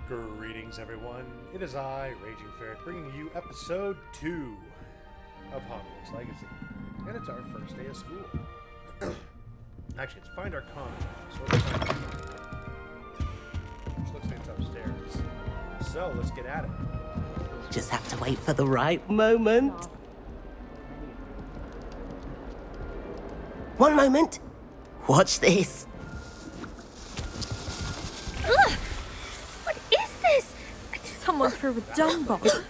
Greetings, everyone. It is I, Raging Ferret, bringing you episode 2 of Hogwarts Legacy. And it's our first day of school. Actually, it's Find Our Contract. So let's find our contract. Which looks like it's upstairs. So, let's get at it. Just have to wait for the right moment. One moment. Watch this. Ugh! What is this? Someone threw a dung bomb. Let's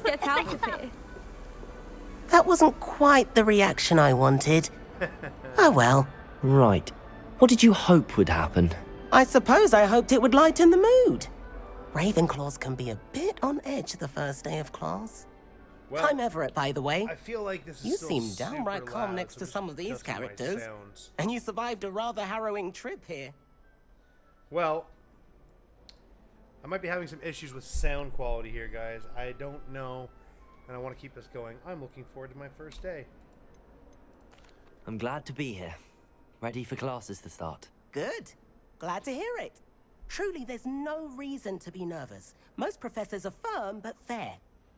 get out of here. That wasn't quite the reaction I wanted. Oh well. Right. What did you hope would happen? I suppose I hoped it would lighten the mood. Ravenclaws can be a bit on edge the first day of class. Well, I'm Everett, by the way. I feel like this is You still seem super downright calm loud, next so to just some of these adjusting my characters. sounds. And you survived a rather harrowing trip here. Well, I might be having some issues with sound quality here, guys. I don't know, and I want to keep this going. I'm looking forward to my first day. I'm glad to be here. Ready for classes to start. Good. Glad to hear it. Truly, there's no reason to be nervous. Most professors are firm but fair.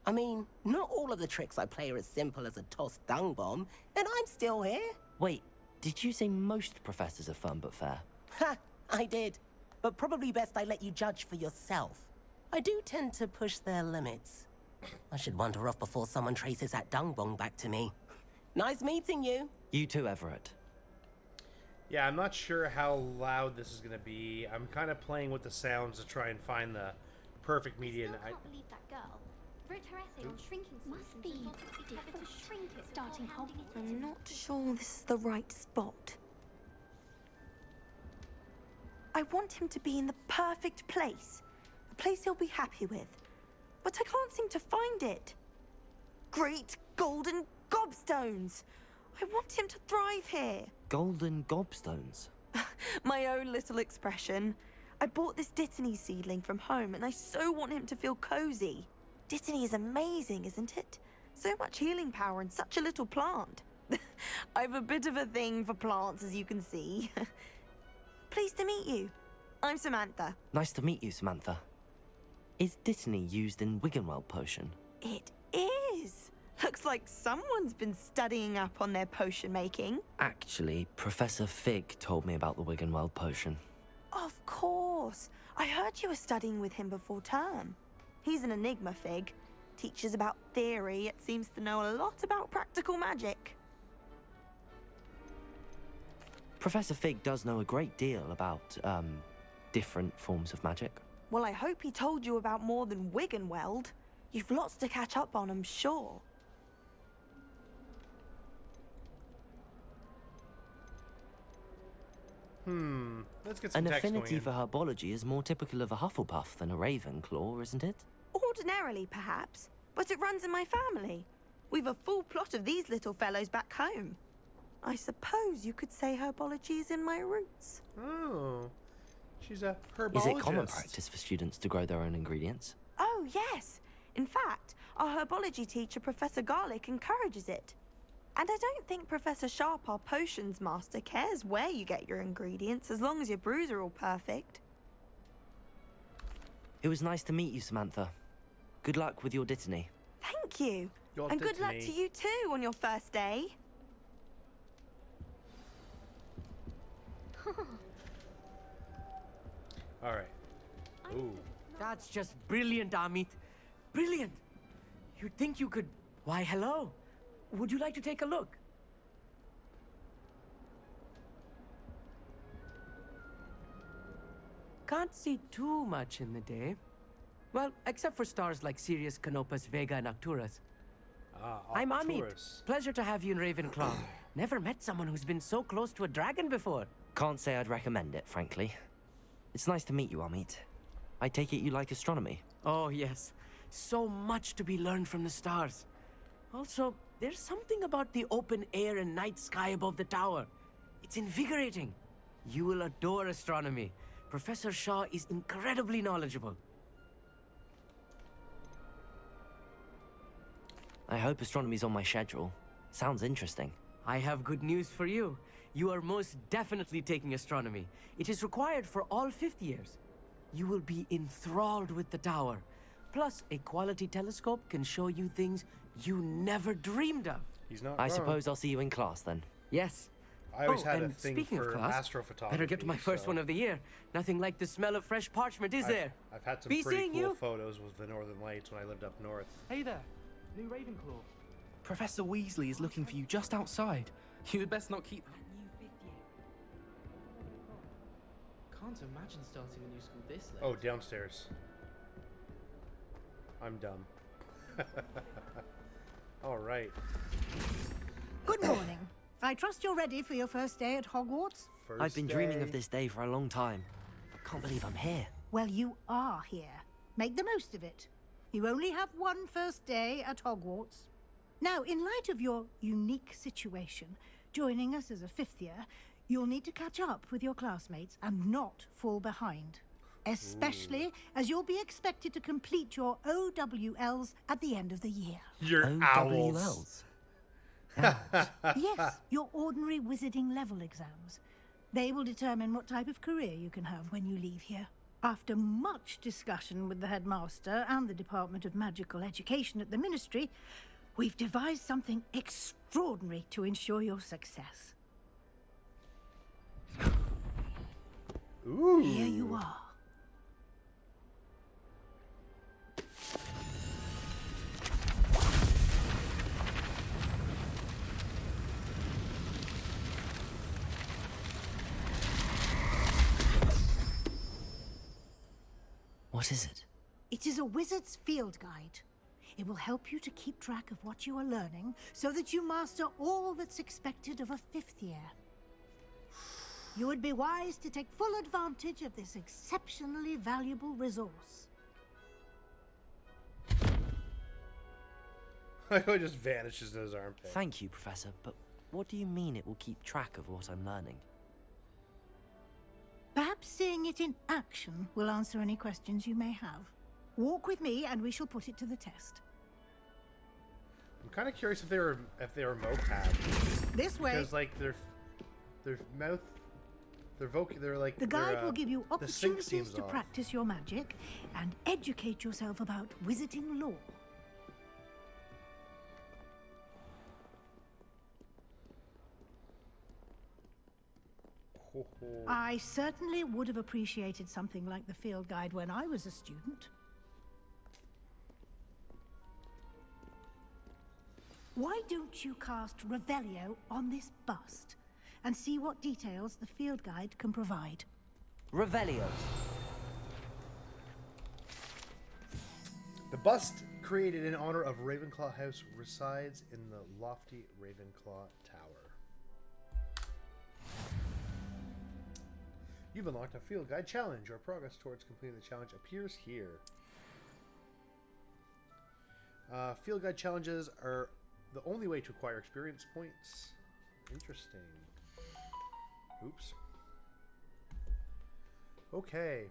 I mean, not all of the tricks I play are as simple as a tossed dung bomb, and I'm still here. Wait, did you say most professors are fun but fair? Ha! I did. But probably best I let you judge for yourself. I do tend to push their limits. I should wander off before someone traces that dung bomb back to me. Nice meeting you. You too, Everett. Yeah, I'm not sure how loud this is going to be. I'm kind of playing with the sounds to try and find the perfect median. I can't believe that girl wrote her essay on shrinking Must be different. Shrink it starting before handing it Hogwarts. to I'm not sure this is the right spot. I want him to be in the perfect place. A place he'll be happy with. But I can't seem to find it. Great golden gobstones! I want him to thrive here. Golden gobstones. My own little expression. I bought this Dittany seedling from home and I so want him to feel cozy. Dittany is amazing, isn't it? So much healing power in such a little plant. I've a bit of a thing for plants, as you can see. Pleased to meet you. I'm Samantha. Nice to meet you, Samantha. Is Dittany used in Wiggenweld potion? It is. Looks like someone's been studying up on their potion making. Actually, Professor Fig told me about the Wiggenweld potion. Of course. I heard you were studying with him before term. He's an enigma, Fig. Teaches about theory, yet seems to know a lot about practical magic. Professor Fig does know a great deal about, different forms of magic. Well, I hope he told you about more than Wiggenweld. You've lots to catch up on, I'm sure. Let's get some An text going affinity in. for herbology is more typical of a Hufflepuff than a Ravenclaw, isn't it? Ordinarily, perhaps, but it runs in my family. We've a full plot of these little fellows back home. I suppose you could say herbology is in my roots. Oh, she's a herbologist. Is it common practice for students to grow their own ingredients? Oh, yes. In fact, our herbology teacher, Professor Garlick, encourages it. And I don't think Professor Sharp, our potions master, cares where you get your ingredients, as long as your brews are all perfect. It was nice to meet you, Samantha. Good luck with your Dittany. Thank you. Your And good luck Dittany. to you too on your first day. All right. Ooh. That's just brilliant, Amit. Brilliant. You'd think you could... Why, hello. Would you like to take a look? Can't see too much in the day. Well, except for stars like Sirius, Canopus, Vega, and Arcturus. I'm Amit. Arcturus. Pleasure to have you in Ravenclaw. Never met someone who's been so close to a dragon before. Can't say I'd recommend it, frankly. It's nice to meet you, Amit. I take it you like astronomy. Oh, yes. So much to be learned from the stars. Also, there's something about the open air and night sky above the tower. It's invigorating. You will adore astronomy. Professor Shaw is incredibly knowledgeable. I hope astronomy's on my schedule. Sounds interesting. I have good news for you. You are most definitely taking astronomy. It is required for all fifth years. You will be enthralled with the tower. Plus, a quality telescope can show you things you never dreamed of. He's not I wrong. suppose I'll see you in class then. Yes. I always Oh, had a and thing speaking for of class, astrophotography. better get to my first so one of the year. Nothing like the smell of fresh parchment, is there? I've had some Be pretty seeing cool you. photos with the Northern Lights when I lived up north. Hey there, new Ravenclaw. Professor Weasley is looking for you just outside. You'd best not keep... Can't imagine starting a new school this late. Oh, downstairs. I'm dumb. All right. Good morning. I trust you're ready for your first day at Hogwarts? First I've been dreaming day. of this day for a long time. I can't believe I'm here. Well, you are here. Make the most of it. You only have one first day at Hogwarts. Now, in light of your unique situation, joining us as a fifth year, you'll need to catch up with your classmates and not fall behind. Especially as you'll be expected to complete your OWLs at the end of the year. Your owls. OWLs. Yes, your ordinary wizarding level exams. They will determine what type of career you can have when you leave here. After much discussion with the headmaster and the Department of Magical Education at the Ministry, we've devised something extraordinary to ensure your success. Ooh. Here you are. What is it? It is a wizard's field guide. It will help you to keep track of what you are learning so that you master all that's expected of a fifth year. You would be wise to take full advantage of this exceptionally valuable resource. It just vanishes in his armpit. Thank you, Professor, but what do you mean it will keep track of what I'm learning? Perhaps seeing it in action will answer any questions you may have. Walk with me and we shall put it to the test. I'm kind of curious if they were mocap. This way. Because like their mouth, they're like The guide will give you the sync opportunities seems to off. practice your magic and educate yourself about wizarding lore. Ho, ho. I certainly would have appreciated something like the field guide when I was a student. Why don't you cast Revelio on this bust and see what details the field guide can provide? Revelio. The bust created in honor of Ravenclaw House resides in the lofty Ravenclaw Tower. You've unlocked a field guide challenge. Your progress towards completing the challenge appears here. Field guide challenges are the only way to acquire experience points. Interesting. Oops. Okay.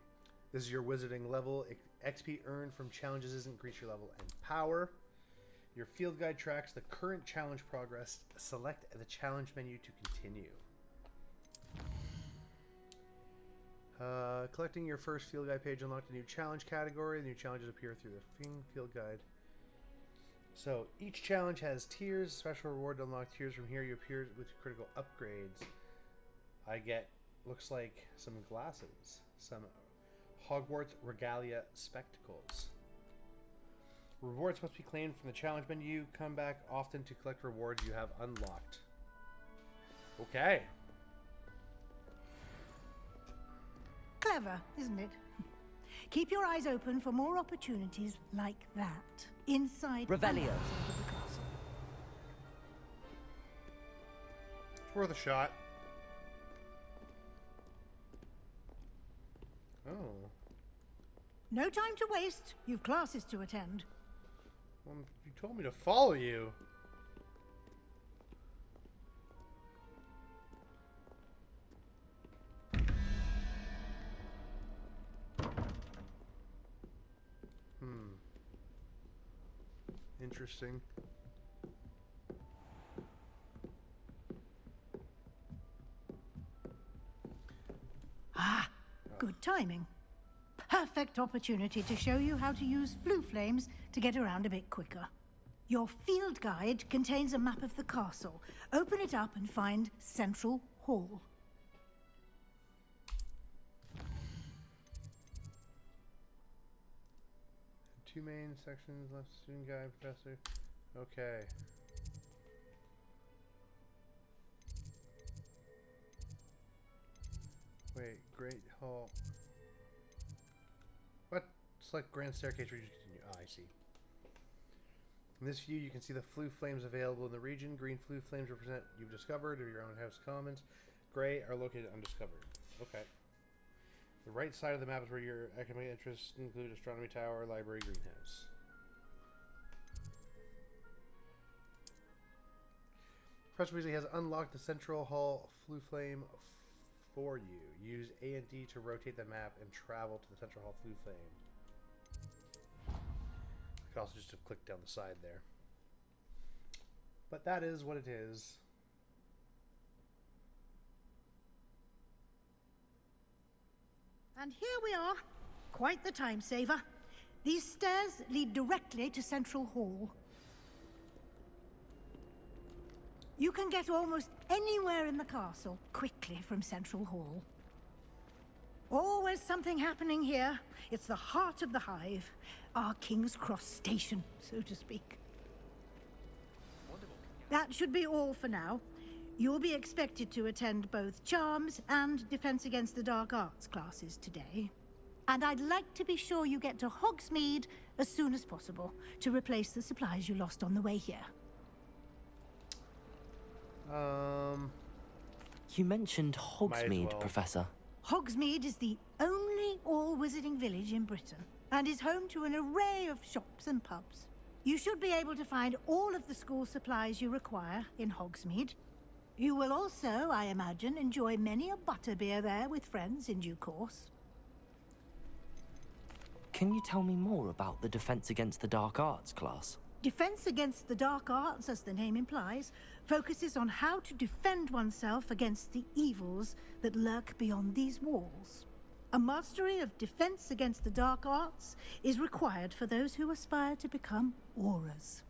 This is your wizarding level. XP earned from challenges increase your level and power. Your field guide tracks the current challenge progress. Select the challenge menu to continue. Collecting your first field guide page unlocked a new challenge category. The new challenges appear through the field guide. So each challenge has tiers. Special reward to unlock tiers. From here you appear with critical upgrades. I get, looks like, some glasses. Some Hogwarts Regalia spectacles. Rewards must be claimed from the challenge menu. Come back often to collect rewards you have unlocked. Okay. Clever, isn't it? Keep your eyes open for more opportunities like that inside and Revelio. outside of the castle. It's worth a shot. Oh. No time to waste. You've classes to attend. Well, you told me to follow you. Interesting. Good timing. perfect opportunity to show you how to use flue flames to get around a bit quicker. Your field guide contains a map of the castle. Open it up and find Central Hall. Two main sections left, student guide, professor. Okay. Wait, Great Hall. What? Select Grand Staircase region continue. Ah, I see. In this view, you can see the flue flames available in the region. Green flue flames represent you've discovered or your own house commons. Gray are located undiscovered. Okay. The right side of the map is where your academic interests include astronomy tower, library, greenhouse. Professor Weasley has unlocked the Central Hall flue flame for you. Use A and D to rotate the map and travel to the Central Hall flue flame. I could also just have clicked down the side there. But that is what it is. And here we are. Quite the time saver. These stairs lead directly to Central Hall. You can get almost anywhere in the castle quickly from Central Hall. Always something happening here. It's the heart of the hive. Our King's Cross station, so to speak. That should be all for now. You'll be expected to attend both Charms and Defense Against the Dark Arts classes today. And I'd like to be sure you get to Hogsmeade as soon as possible to replace the supplies you lost on the way here. You mentioned Hogsmeade, well. Professor. Hogsmeade is the only all-wizarding village in Britain and is home to an array of shops and pubs. You should be able to find all of the school supplies you require in Hogsmeade. You will also, I imagine, enjoy many a butterbeer there with friends in due course. Can you tell me more about the Defense Against the Dark Arts class? Defense Against the Dark Arts, as the name implies, focuses on how to defend oneself against the evils that lurk beyond these walls. A mastery of Defense Against the Dark Arts is required for those who aspire to become Aurors.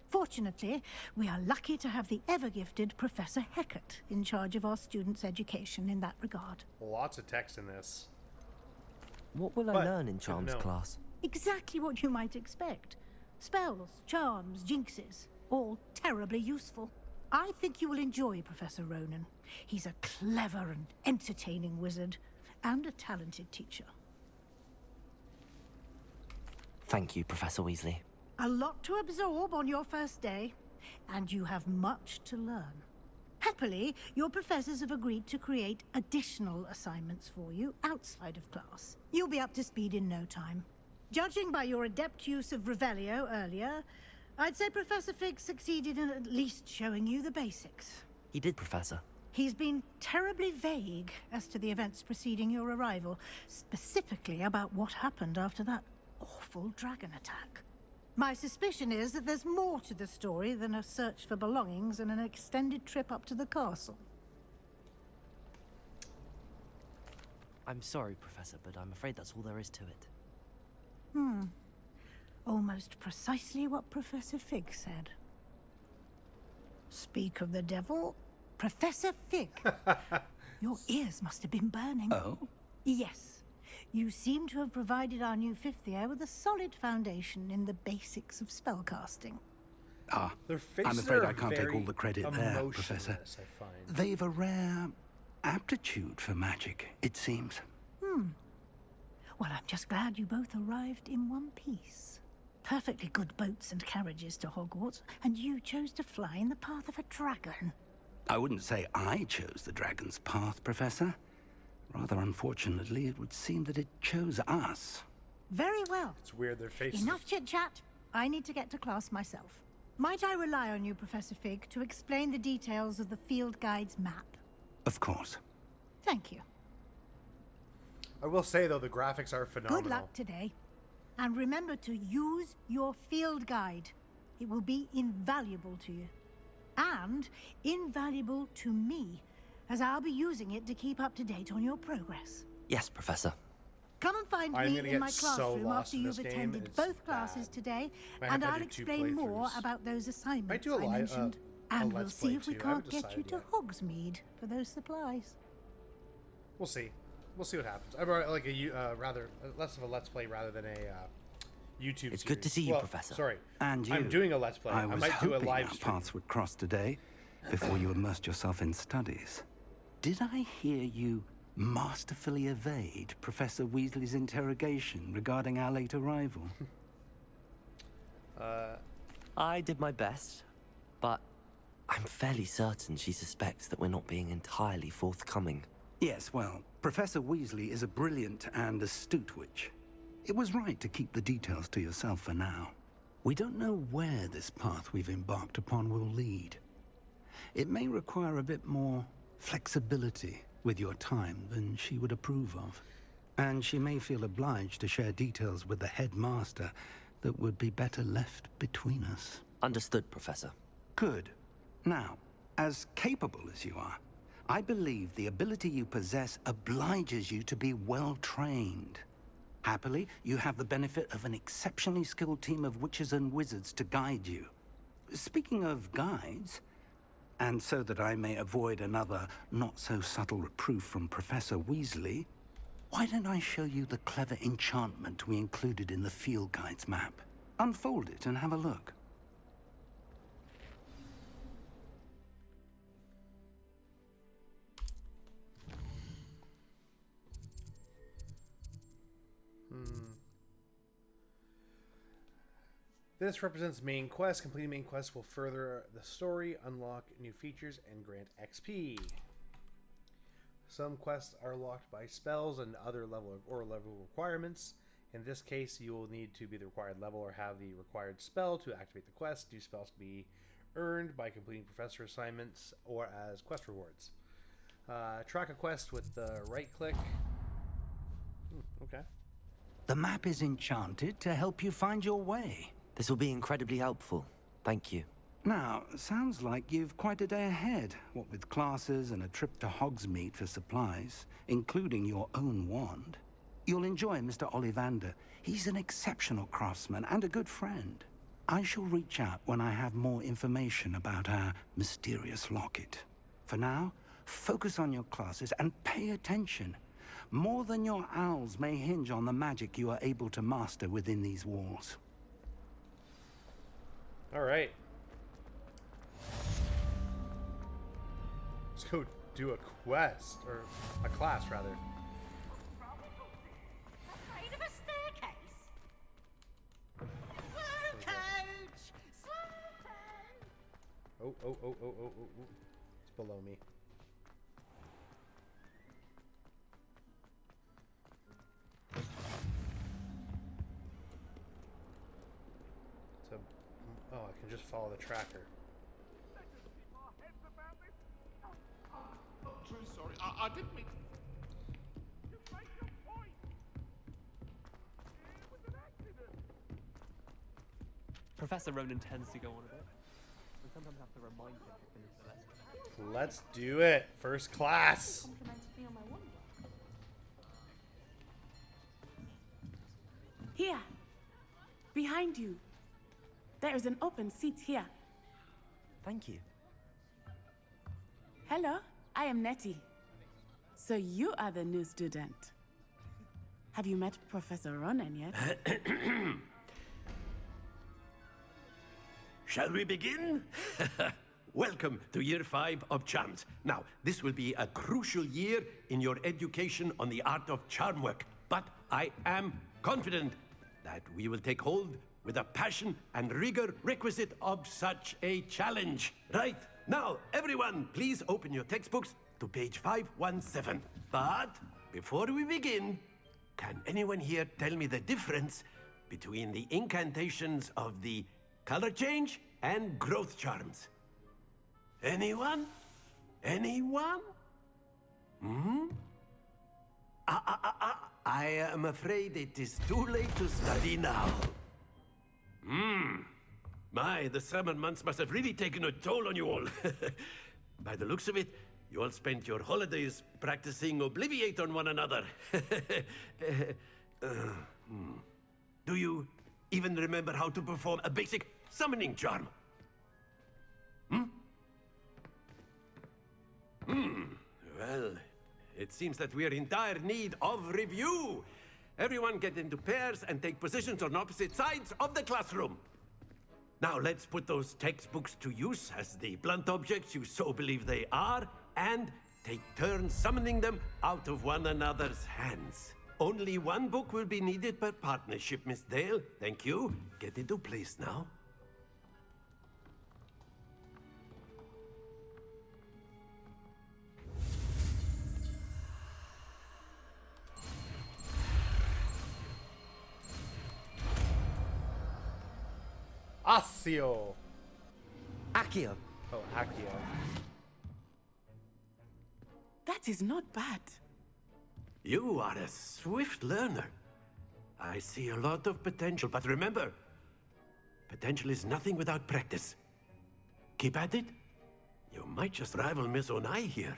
Fortunately, we are lucky to have the ever-gifted Professor Hecat in charge of our students' education in that regard. Lots of text in this. What will I But, learn in Charms no. class? Exactly what you might expect. Spells, charms, jinxes, all terribly useful. I think you will enjoy Professor Ronan. He's a clever and entertaining wizard, and a talented teacher. Thank you, Professor Weasley. A lot to absorb on your first day, and you have much to learn. Happily, your professors have agreed to create additional assignments for you outside of class. You'll be up to speed in no time. Judging by your adept use of Revelio earlier, I'd say Professor Fig succeeded in at least showing you the basics. He did, Professor. He's been terribly vague as to the events preceding your arrival, specifically about what happened after that awful dragon attack. My suspicion is that there's more to the story than a search for belongings and an extended trip up to the castle. I'm sorry, Professor, but I'm afraid that's all there is to it. Almost precisely what Professor Fig said. Speak of the devil, Professor Fig. Your ears must have been burning. Oh? Yes. You seem to have provided our new fifth year with a solid foundation in the basics of spellcasting. Ah, Their faces I'm afraid are I can't take all the credit there, emotionless, Professor. I find. They've a rare aptitude for magic, it seems. Well, I'm just glad you both arrived in one piece. Perfectly good boats and carriages to Hogwarts, and you chose to fly in the path of a dragon. I wouldn't say I chose the dragon's path, Professor. Rather unfortunately, it would seem that it chose us. Very well. It's weird, their faces. Enough chit-chat. I need to get to class myself. Might I rely on you, Professor Fig, to explain the details of the field guide's map? Of course. Thank you. I will say, though, the graphics are phenomenal. Good luck today. And remember to use your field guide. It will be invaluable to you. And invaluable to me, as I'll be using it to keep up to date on your progress. Yes, Professor. Come and find I'm me gonna in get my so classroom lost after in you've this game, attended it's both classes bad. today, Might have and to I'll do 2 explain more playthroughs. about those assignments do a I li- mentioned. a And we'll Let's see Play if we too. I haven't can't get you decided to yet. Hogsmeade for those supplies. We'll see. We'll see what happens. I brought like less of a Let's Play rather than a YouTube. It's good to see you, Professor. Sorry, And you. I'm doing a Let's Play. I I was might do a hoping live our stream. paths would cross today before you immersed yourself in studies. Did I hear you masterfully evade Professor Weasley's interrogation regarding our late arrival? I did my best, but I'm fairly certain she suspects that we're not being entirely forthcoming. Yes, well, Professor Weasley is a brilliant and astute witch. It was right to keep the details to yourself for now. We don't know where this path we've embarked upon will lead. It may require a bit more flexibility with your time than she would approve of. And she may feel obliged to share details with the headmaster that would be better left between us. Understood, Professor. Good. Now, as capable as you are, I believe the ability you possess obliges you to be well trained. Happily, you have the benefit of an exceptionally skilled team of witches and wizards to guide you. Speaking of guides, and so that I may avoid another not-so-subtle reproof from Professor Weasley, why don't I show you the clever enchantment we included in the field guide's map? Unfold it and have a look. This represents main quest. Completing main quest will further the story, unlock new features, and grant XP. Some quests are locked by spells and other level requirements. In this case, you will need to be the required level or have the required spell to activate the quest. New spells can be earned by completing professor assignments or as quest rewards. Track a quest with the right click. Okay. The map is enchanted to help you find your way. This will be incredibly helpful. Thank you. Now, sounds like you've quite a day ahead, what with classes and a trip to Hogsmeade for supplies, including your own wand. You'll enjoy Mr. Ollivander. He's an exceptional craftsman and a good friend. I shall reach out when I have more information about our mysterious locket. For now, focus on your classes and pay attention. More than your owls may hinge on the magic you are able to master within these walls. All right. Let's go do a quest, or a class, rather. Afraid of a staircase? Slow coach! Slow coach! Oh. It's below me. Oh, I can just follow the tracker. I'm truly sorry. I didn't mean. You made your point. It was an accident. Professor Ronan tends to go on a bit, and sometimes I have to remind him to finish the lesson. Let's do it. First class. Complimented me on my wand. Here, behind you. There is an open seat here. Thank you. Hello, I am Nettie. So you are the new student. Have you met Professor Ronan yet? Shall we begin? Welcome to Year 5 of Charms. Now, this will be a crucial year in your education on the art of charm work. But I am confident that we will take hold with the passion and rigor requisite of such a challenge. Right, now, everyone, please open your textbooks to page 517. But before we begin, can anyone here tell me the difference between the incantations of the color change and growth charms? Anyone? Anyone? I am afraid it is too late to study now. My, the summer months must have really taken a toll on you all. By the looks of it, You all spent your holidays practicing Obliviate on one another. Do you even remember how to perform a basic summoning charm? Well, it seems that we are in dire need of review. Everyone get into pairs and take positions on opposite sides of the classroom. Now let's put those textbooks to use as the blunt objects you so believe they are, and take turns summoning them out of one another's hands. Only one book will be needed per partnership, Miss Dale. Thank you. Get into place now. Accio. Accio. Oh, Accio. That is not bad. You are a swift learner. I see a lot of potential, but remember, potential is nothing without practice. Keep at it. You might just rival Miss Onai here.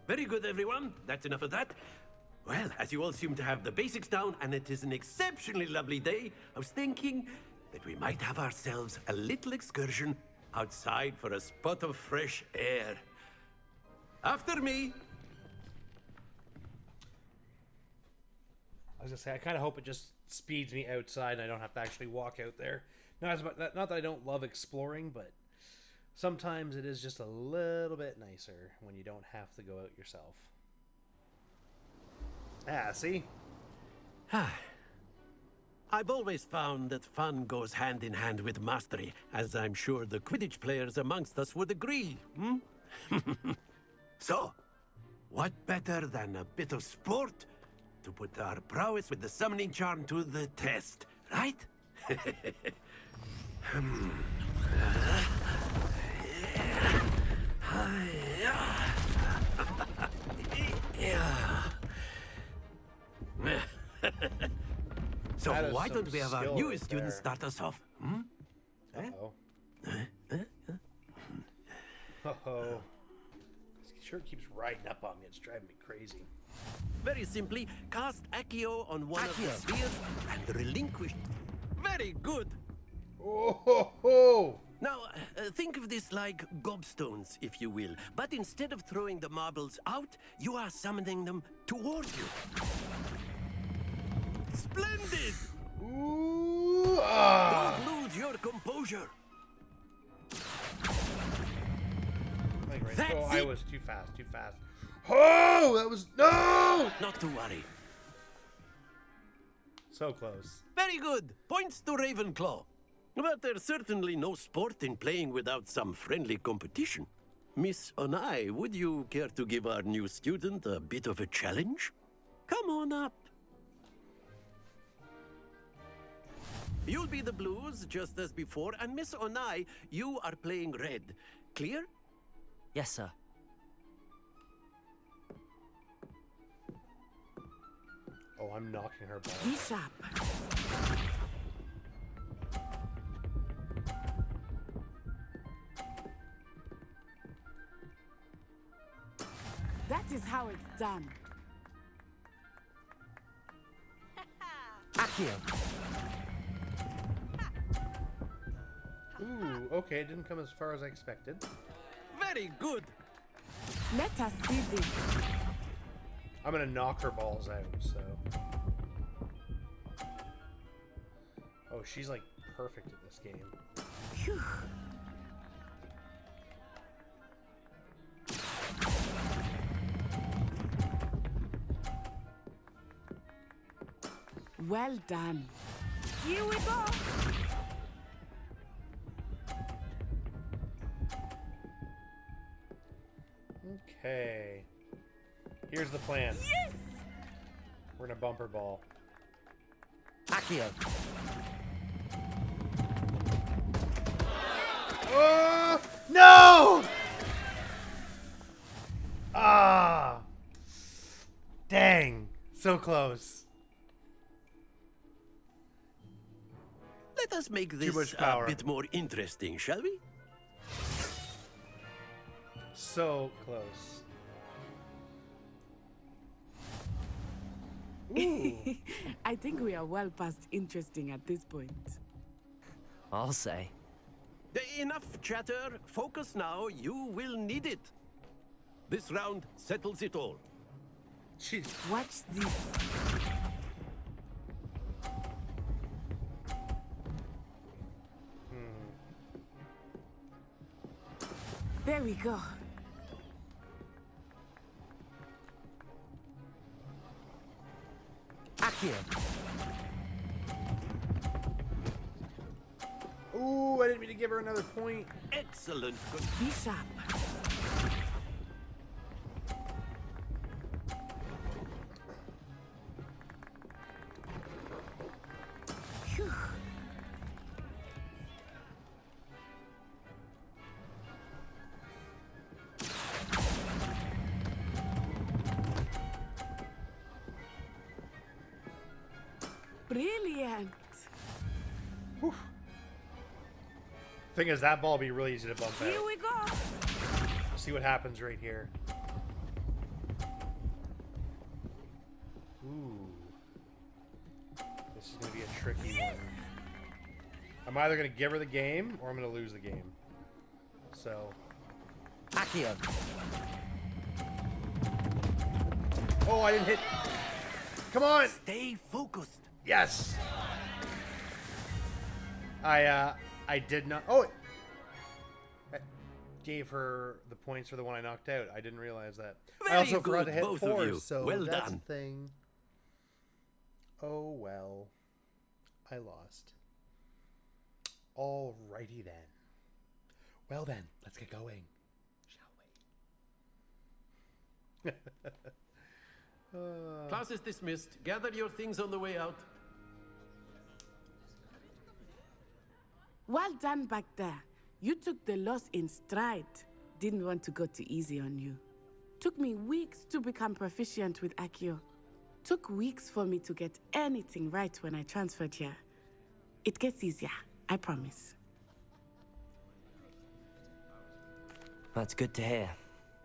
Very good, everyone. That's enough of that. Well, as you all seem to have the basics down, and it is an exceptionally lovely day, I was thinking that we might have ourselves a little excursion outside for a spot of fresh air. After me. I was gonna say, I kind of hope it just speeds me outside and I don't have to actually walk out there. Not that I don't love exploring, but sometimes it is just a little bit nicer when you don't have to go out yourself. Ah, see? I've always found that fun goes hand in hand with mastery, as I'm sure the Quidditch players amongst us would agree, So, what better than a bit of sport to put our prowess with the summoning charm to the test, right? So why don't we have our newest student start us off? Uh-oh. Uh-oh. This shirt keeps riding up on me. It's driving me crazy. Very simply, cast Accio on one of the spheres and relinquish. Very good. Oh, ho, ho. Now, think of this like gobstones, if you will. But instead of throwing the marbles out, you are summoning them toward you. Splendid! Ooh, ah. Don't lose your composure. Oh, I was too fast. Oh, that was... No! Not to worry. So close. Very good. Points to Ravenclaw. But there's certainly no sport in playing without some friendly competition. Miss Onai, would you care to give our new student a bit of a challenge? Come on up. You'll be the blues, just as before, and Miss Onai, you are playing red. Clear? Yes, sir. Oh, I'm knocking her ball. Be sharp. That is how it's done. Accio. Ooh, okay, it didn't come as far as I expected. Very good. Let us see this. I'm gonna knock her balls out, so... Oh, she's like perfect at this game. Phew. Well done. Here we go. Okay. Here's the plan. Yes! We're gonna bumper ball. Accio. Oh! No! Ah! Dang. So close. Let us make Too this much a power. bit more interesting, shall we? So close. Ooh. I think we are well past interesting at this point. I'll say. Enough chatter. Focus now. You will need it. This round settles it all. Jeez. Watch this. There we go. Accio. Ooh, I didn't mean to give her another point. Excellent. Be sharp. Phew. Brilliant. Thing is, that ball will be really easy to bump Here out. we go. See what happens right here. Ooh. This is going to be a tricky one. I'm either going to give her the game, or I'm going to lose the game. So... Accio. Oh, I didn't hit... Come on! Stay focused. Yes! I did not... Oh! I gave her the points for the one I knocked out. I didn't realize that. I also forgot to hit both of 4, you. so Well that's done. a thing. Oh, well. I lost. Alrighty then. Well then, let's get going. Shall we? Class is dismissed. Gather your things on the way out. Well done back there. You took the loss in stride. Didn't want to go too easy on you. Took me weeks to become proficient with Accio. Took weeks for me to get anything right when I transferred here. It gets easier, I promise. That's good to hear.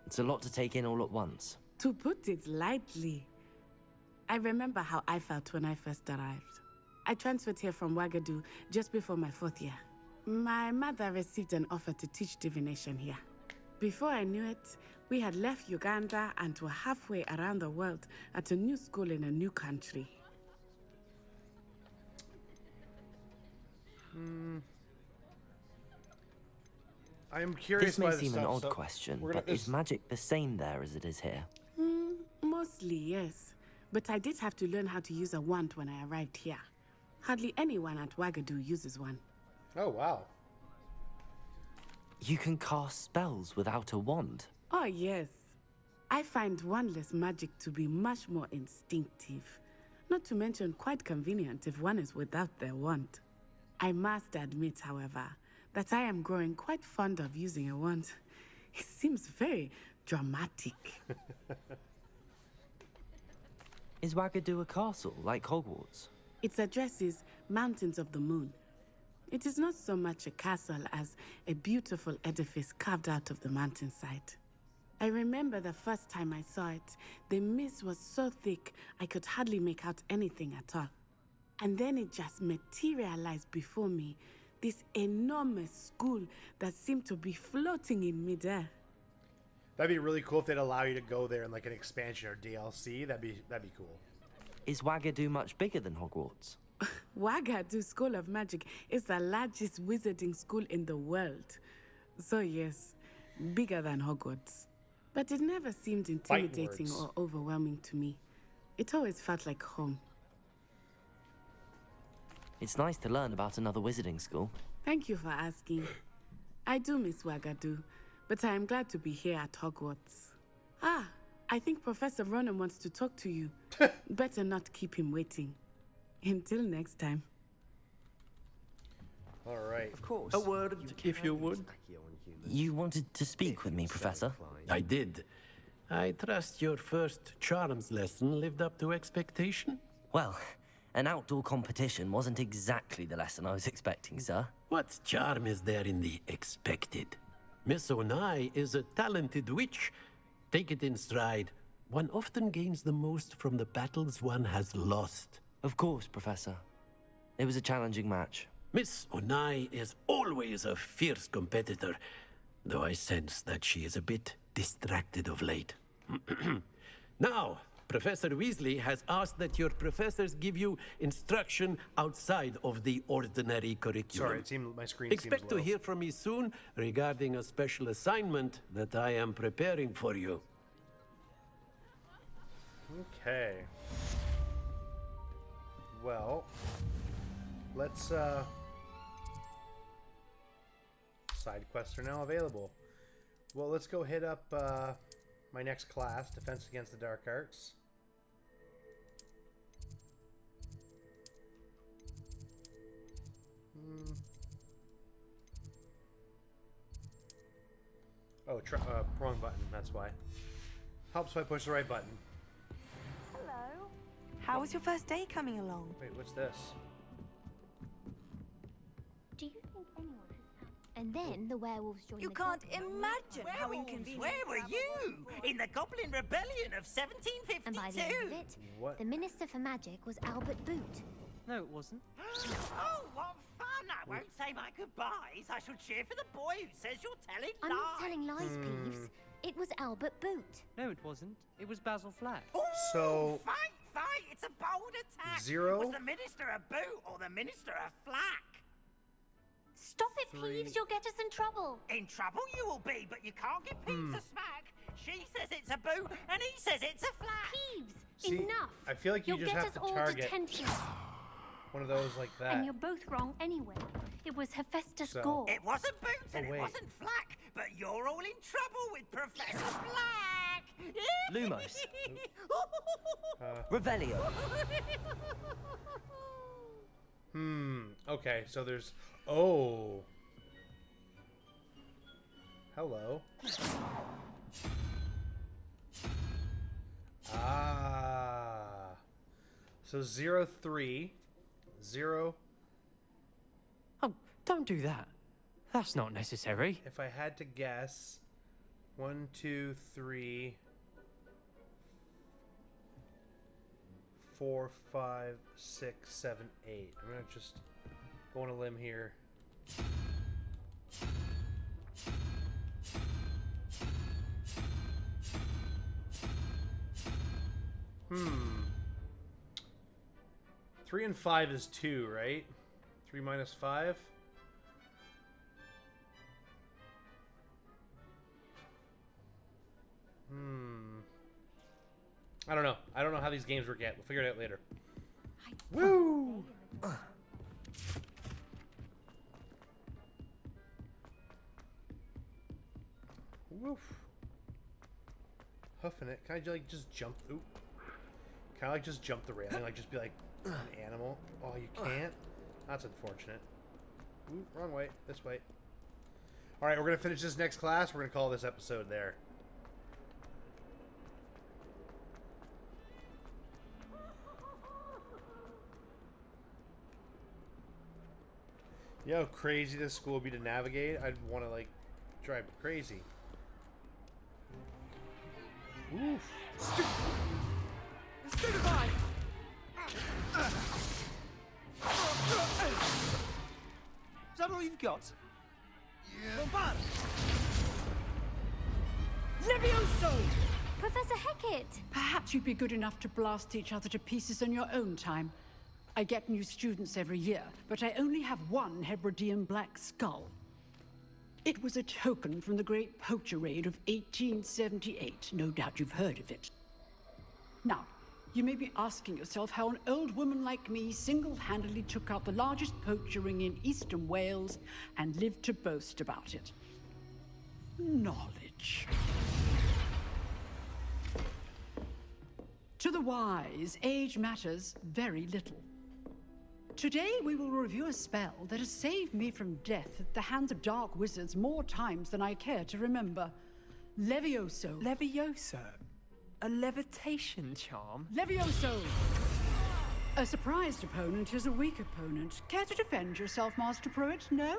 It's a lot to take in all at once. To put it lightly, I remember how I felt when I first arrived. I transferred here from Ouagadougou just before my 4th year. My mother received an offer to teach divination here. Before I knew it, we had left Uganda and were halfway around the world at a new school in a new country. I'm curious This may by the seem an stuff, odd so question, we're gonna- but is magic the same there as it is here? Mostly, yes. But I did have to learn how to use a wand when I arrived here. Hardly anyone at Ouagadougou uses one. Oh, wow. You can cast spells without a wand. Oh, yes. I find wandless magic to be much more instinctive. Not to mention quite convenient if one is without their wand. I must admit, however, that I am growing quite fond of using a wand. It seems very dramatic. Is Ouagadougou a castle, like Hogwarts? Its address is Mountains of the Moon. It is not so much a castle as a beautiful edifice carved out of the mountainside. I remember the first time I saw it, the mist was so thick I could hardly make out anything at all. And then it just materialized before me, this enormous school that seemed to be floating in midair. That'd be really cool if they'd allow you to go there in like an expansion or DLC. That'd be cool. Is Ouagadougou much bigger than Hogwarts? Ouagadougou School of Magic is the largest wizarding school in the world. So yes, bigger than Hogwarts. But it never seemed intimidating words. or overwhelming to me. It always felt like home. It's nice to learn about another wizarding school. Thank you for asking. I do miss Ouagadougou, but I am glad to be here at Hogwarts. Ah, I think Professor Ronan wants to talk to you. Better not keep him waiting. Until next time. All right. Of course. A word, if you would. You wanted to speak with me, Professor? I did. I trust your first charms lesson lived up to expectation? Well, an outdoor competition wasn't exactly the lesson I was expecting, sir. What charm is there in the expected? Miss Onai is a talented witch. Take it in stride. One often gains the most from the battles one has lost. Of course, Professor. It was a challenging match. Miss Onai is always a fierce competitor, though I sense that she is a bit distracted of late. Now, Professor Weasley has asked that your professors give you instruction outside of the ordinary curriculum. Sorry, it seemed my screen Expect seems low. to hear from me soon regarding a special assignment that I am preparing for you. Okay. Well, let's side quests are now available. Well, let's go hit up my next class, Defense Against the Dark Arts. Oh, wrong button, that's why. Helps if I push the right button. Hello. How was your first day coming along? Wait, what's this? Do you think anyone has found? And then the werewolves joined You the can't goblins. imagine how inconvenient. Where were you? In the Goblin Rebellion of 1752? And by the end of it, What? the Minister for Magic was Albert Boot. No, it wasn't. Oh, what fun! I won't say my goodbyes. I shall cheer for the boy who says you're telling I'm lies. not telling lies, Peeves. It was Albert Boot. No, it wasn't. It was Basil Flack. Ooh, So- fight! It's a bold attack. 0? Was the Minister a boot or the Minister a flack? Stop it, 3. Peeves. You'll get us in trouble. In trouble you will be, but you can't give Peeves a smack. She says it's a boot, and he says it's a flack. Peeves, See, enough. I feel like you You'll just get have us to all target detention. one of those like that. And you're both wrong anyway. It was Hephaestus So- Gore. It wasn't boot and Oh, wait. it wasn't flack, but you're all in trouble with Professor Flack. Lumos. Revelio. Okay, so there's... Oh. Hello. Ah. So 0-3. 0... Oh, don't do that. That's not necessary. If I had to guess... 1, 2, 3... 4, 5, 6, 7, 8. I'm gonna just go on a limb here. Hmm. 3 and 5 is 2, right? 3 minus 5? I don't know. I don't know how these games work yet. We'll figure it out later. Woo! Woof. Huffing it. Can I like just jump? Ooh. Can I like just jump the railing? Like just be like an animal? Oh, you can't? That's unfortunate. Ooh, wrong way. This way. Alright, we're going to finish this next class. We're going to call this episode there. You know how crazy this school would be to navigate? I'd want to, like, drive me crazy. Oof. Stupefy! Is that all you've got? Yeah. Bombard! Levioso! Professor Hecat! Perhaps you'd be good enough to blast each other to pieces on your own time. I get new students every year, but I only have one Hebridean black skull. It was a token from the Great Poacher Raid of 1878. No doubt you've heard of it. Now, you may be asking yourself how an old woman like me single-handedly took out the largest poacher ring in eastern Wales and lived to boast about it. Knowledge. To the wise, age matters very little. Today we will review a spell that has saved me from death at the hands of dark wizards more times than I care to remember. Levioso. Levioso? A levitation charm? Levioso! A surprised opponent is a weak opponent. Care to defend yourself, Master Pruitt? No?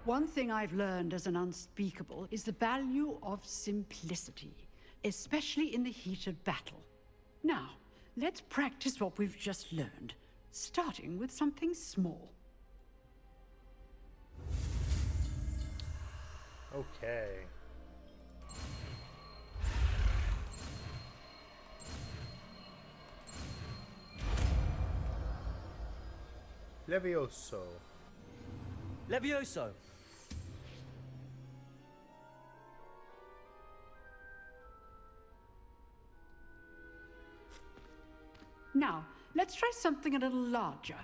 One thing I've learned as an unspeakable is the value of simplicity, especially in the heat of battle. Now, let's practice what we've just learned, starting with something small. Okay. Levioso. Levioso! Now, let's try something a little larger.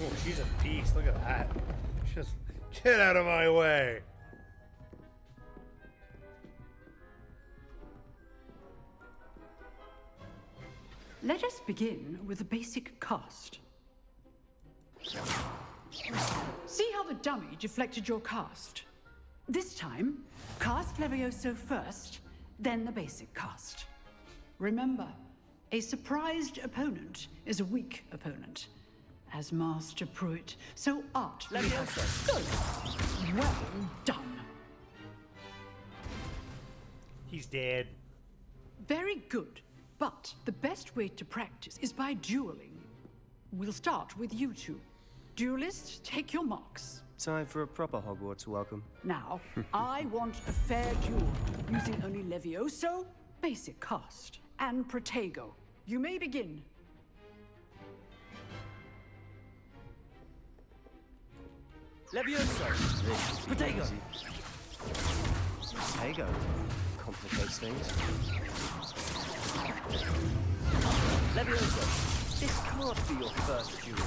Oh, she's a beast. Look at that. Just get out of my way. Let us begin with a basic cast. See how the dummy deflected your cast? This time, cast Levioso first, then the basic cast. Remember, a surprised opponent is a weak opponent. As Master Pruitt, so art Levioso. Good. Well done. He's dead. Very good. But the best way to practice is by dueling. We'll start with you two. Duelists, take your marks. Time for a proper Hogwarts welcome. Now, I want a fair duel, using only Levioso, basic cast, and Protego. You may begin. Levioso! Protego! Protego complicates things. Levioso, this can't be your first duel.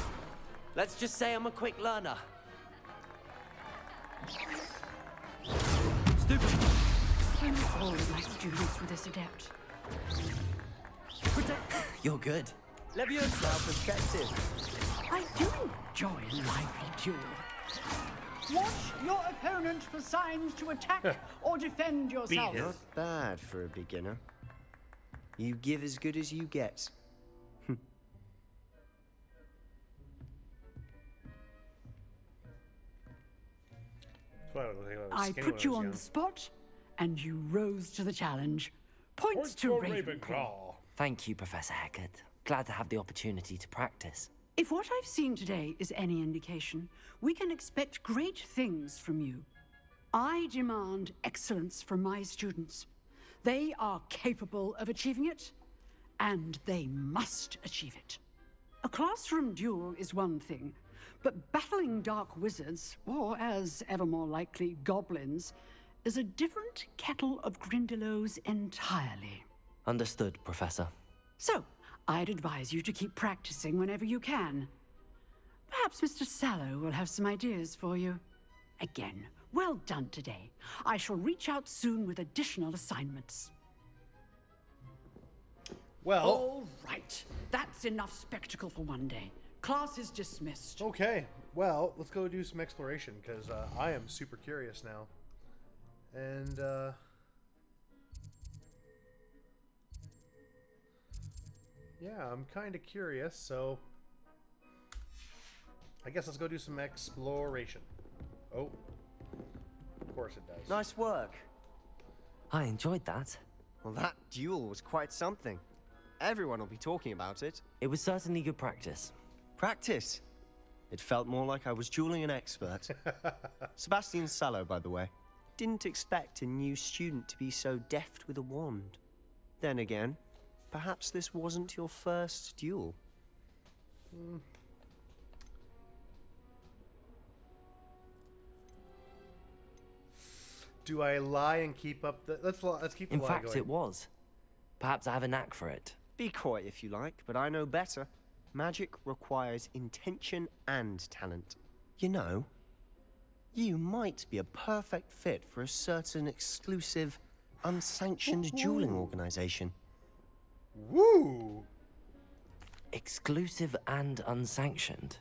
Let's just say I'm a quick learner. Stupid! Almost all of my students with this adept. You're good. Levioso! Now perspective. I do enjoy a lively duel. Watch your opponent for signs to attack or defend yourself. Not bad for a beginner. You give as good as you get. I put you on the spot, and you rose to the challenge. Points to Ravenclaw. Thank you, Professor Hecat. Glad to have the opportunity to practice. If what I've seen today is any indication, we can expect great things from you. I demand excellence from my students. They are capable of achieving it, and they must achieve it. A classroom duel is one thing, but battling dark wizards, or as ever more likely, goblins, is a different kettle of Grindylows entirely. Understood, Professor. So, I'd advise you to keep practicing whenever you can. Perhaps Mr. Sallow will have some ideas for you. Again, well done today. I shall reach out soon with additional assignments. Well... All right. That's enough spectacle for one day. Class is dismissed. Okay. Well, let's go do some exploration, because I am super curious now. And, yeah, I'm kind of curious, so... I guess let's go do some exploration. Oh. Of course it does. Nice work. I enjoyed that. Well, that duel was quite something. Everyone will be talking about it. It was certainly good practice. Practice? It felt more like I was dueling an expert. Sebastian Sallow, by the way. Didn't expect a new student to be so deft with a wand. Then again, perhaps this wasn't your first duel. Do I lie and keep up the... Let's keep the In lie fact, going. it was. Perhaps I have a knack for it. Be coy if you like, but I know better. Magic requires intention and talent. You know, you might be a perfect fit for a certain exclusive, unsanctioned dueling organization. Woo! Exclusive and unsanctioned.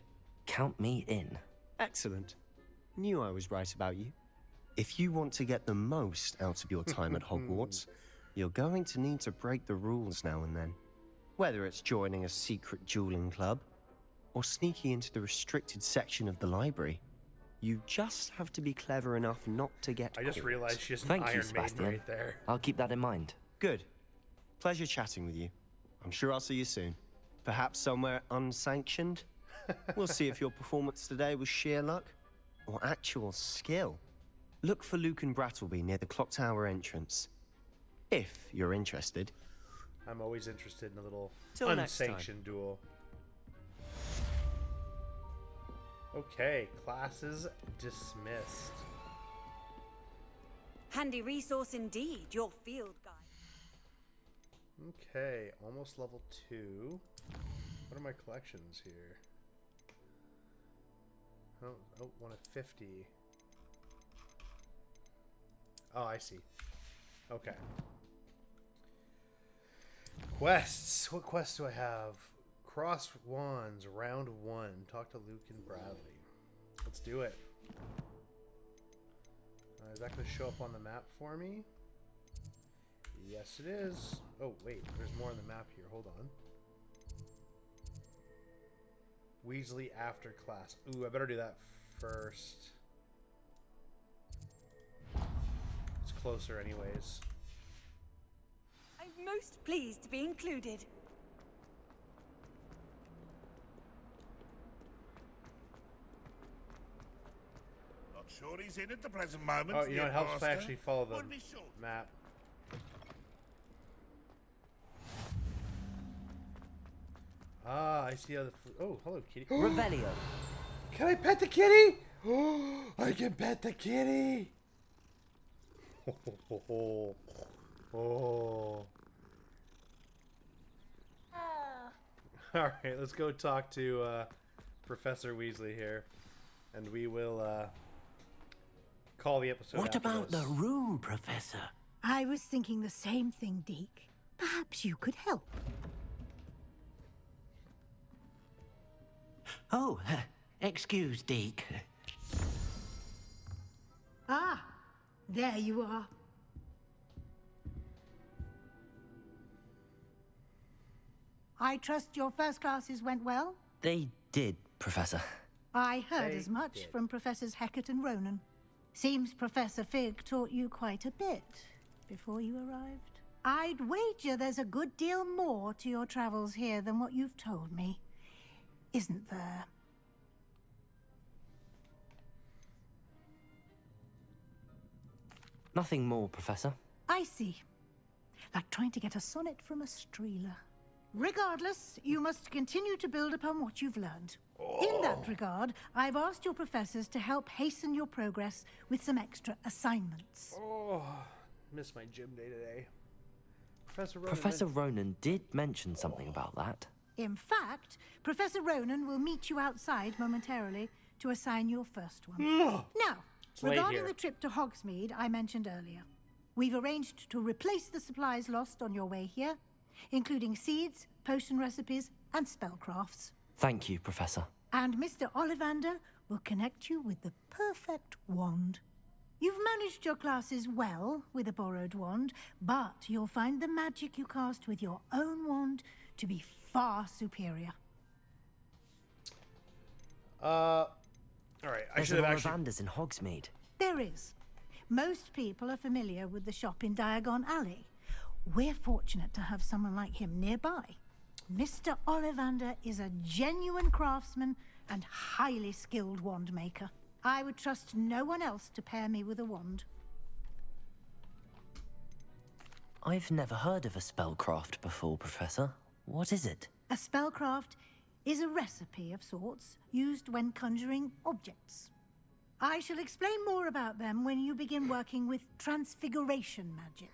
Count me in. Excellent. Knew I was right about you. If you want to get the most out of your time at Hogwarts, you're going to need to break the rules now and then. Whether it's joining a secret dueling club or sneaking into the restricted section of the library, you just have to be clever enough not to get I just caught. realized she has an Thank you, Iron Maiden Sebastian. right there. I'll keep that in mind. Good. Pleasure chatting with you. I'm sure I'll see you soon. Perhaps somewhere unsanctioned? We'll see if your performance today was sheer luck or actual skill. Look for Luke and Brattleby near the clock tower entrance. If you're interested. I'm always interested in a little Till next time. unsanctioned duel. Okay, classes dismissed. Handy resource indeed, your field guide. Okay, almost level 2. What are my collections here? Oh, 1 of 50. Oh, I see. Okay. Quests. What quests do I have? Cross Wands, round 1. Talk to Luke and Bradley. Let's do it. Is that going to show up on the map for me? Yes, it is. Oh, wait. There's more on the map here. Hold on. Weasley after class. Ooh, I better do that first. It's closer anyways. I'm most pleased to be included. Not sure he's in at the present moment. Oh, you know, it helps if I actually follow the Would be sure. map. Ah, I see how the... Oh, hello, kitty. Revelio. Can I pet the kitty? Oh, I can pet the kitty. Oh. All right, let's go talk to Professor Weasley here, and we will call the episode. What after about this. the room, Professor? I was thinking the same thing, Deke. Perhaps you could help. Oh, excuse, Deke. Ah, there you are. I trust your first classes went well? They did, Professor. I heard They as much did. from Professors Hecat and Ronan. Seems Professor Fig taught you quite a bit before you arrived. I'd wager there's a good deal more to your travels here than what you've told me. Isn't there? Nothing more, Professor. I see. Like trying to get a sonnet from a streeler. Regardless, you must continue to build upon what you've learned. In that regard, I've asked your professors to help hasten your progress with some extra assignments. Oh, missed my gym day today. Professor Ronan did mention something about that. In fact, Professor Ronan will meet you outside momentarily to assign your first one. Now, It's late regarding here. the trip to Hogsmeade I mentioned earlier, we've arranged to replace the supplies lost on your way here, including seeds, potion recipes, and spellcrafts. Thank you, Professor. And Mr. Ollivander will connect you with the perfect wand. You've managed your classes well with a borrowed wand, but you'll find the magic you cast with your own wand to be far superior. All right, I There's should an have actually. Ollivander's in Hogsmeade. There is. Most people are familiar with the shop in Diagon Alley. We're fortunate to have someone like him nearby. Mr. Ollivander is a genuine craftsman and highly skilled wand maker. I would trust no one else to pair me with a wand. I've never heard of a spellcraft before, Professor. What is it? A spellcraft is a recipe of sorts used when conjuring objects. I shall explain more about them when you begin working with transfiguration magic.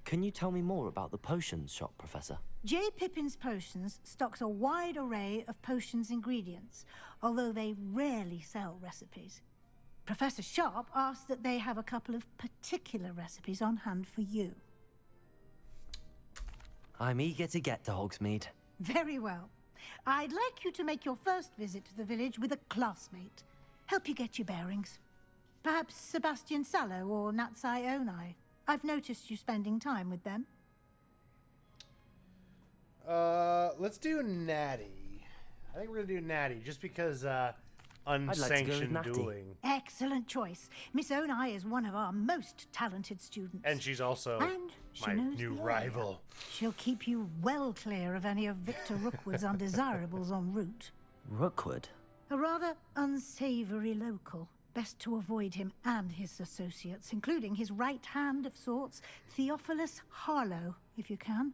Can you tell me more about the potions shop, Professor? J. Pippin's Potions stocks a wide array of potions ingredients, although they rarely sell recipes. Professor Sharp asked that they have a couple of particular recipes on hand for you. I'm eager to get to Hogsmeade. Very well. I'd like you to make your first visit to the village with a classmate. Help you get your bearings. Perhaps Sebastian Sallow or Natsai Onai. I've noticed you spending time with them. Let's do Natty. I think we're gonna do Natty just because like to go with unsanctioned Natty. dueling, Excellent choice. Miss Onai is one of our most talented students. and she's also And she my knows new the area. rival. She'll keep you well clear of any of Victor Rookwood's undesirables en route. Rookwood? A rather unsavory local. Best to avoid him and his associates, including his right hand of sorts, Theophilus Harlow, if you can.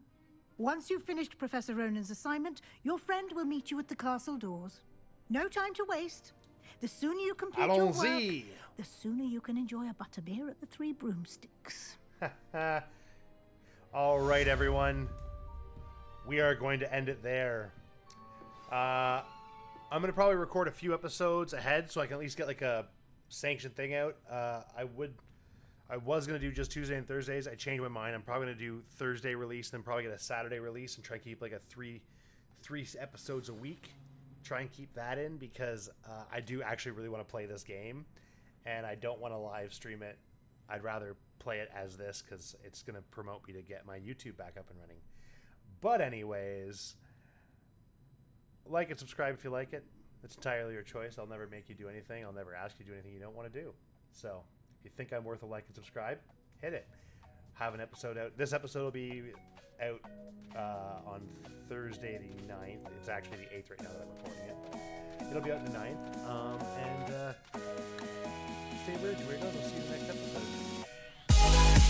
Once you've finished Professor Ronan's assignment, your friend will meet you at the castle doors. No time to waste. The sooner you complete your work, Allons-y. the sooner you can enjoy a butterbeer at the Three Broomsticks. All right, everyone. We are going to end it there. I'm going to probably record a few episodes ahead so I can at least get like a sanctioned thing out. I was going to do just Tuesday and Thursdays. I changed my mind. I'm probably going to do Thursday release, then probably get a Saturday release and try to keep like a three episodes a week. Try and keep that in because I do actually really want to play this game and I don't want to live stream it. I'd rather play it as this because it's going to promote me to get my YouTube back up and running. But anyways, like and subscribe if you like it. It's entirely your choice. I'll never make you do anything. I'll never ask you to do anything you don't want to do. So if you think I'm worth a like and subscribe, hit it. Have an episode out. This episode will be out on Thursday the 9th. It's actually the 8th right now that I'm recording it. It'll be out the 9th. And stay virgin. We're going to see you in the next episode.